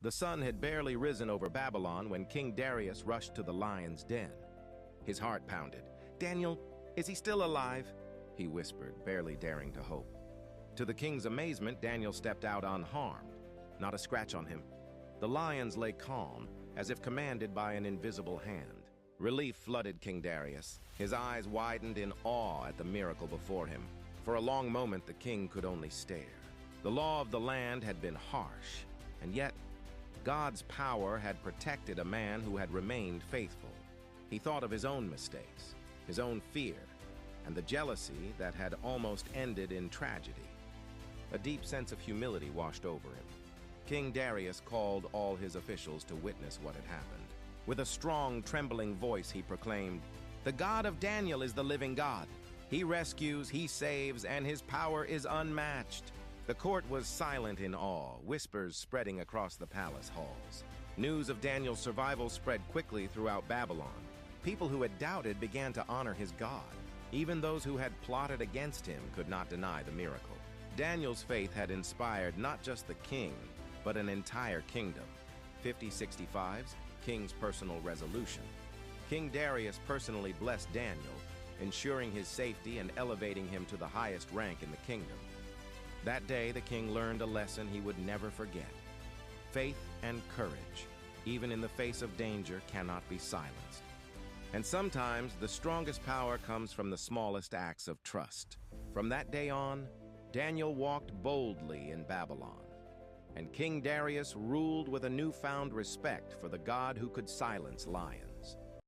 The sun had barely risen over Babylon when King Darius rushed to the lion's den. His heart pounded. "Daniel, is he still alive?" he whispered, barely daring to hope. To the king's amazement, Daniel stepped out unharmed, not a scratch on him. The lions lay calm, as if commanded by an invisible hand. Relief flooded King Darius. His eyes widened in awe at the miracle before him. For a long moment, the king could only stare. The law of the land had been harsh, and yet God's power had protected a man who had remained faithful. He thought of his own mistakes, his own fear, and the jealousy that had almost ended in tragedy. A deep sense of humility washed over him. King Darius called all his officials to witness what had happened. With a strong, trembling voice, he proclaimed, "The God of Daniel is the living God. He rescues, he saves, and his power is unmatched." The court was silent in awe, whispers spreading across the palace halls. News of Daniel's survival spread quickly throughout Babylon. People who had doubted began to honor his God. Even those who had plotted against him could not deny the miracle. Daniel's faith had inspired not just the king, but an entire kingdom. 5065's King's Personal Resolution. King Darius personally blessed Daniel, ensuring his safety and elevating him to the highest rank in the kingdom. That day, the king learned a lesson he would never forget. Faith and courage, even in the face of danger, cannot be silenced. And sometimes, the strongest power comes from the smallest acts of trust. From that day on, Daniel walked boldly in Babylon, and King Darius ruled with a newfound respect for the God who could silence lions.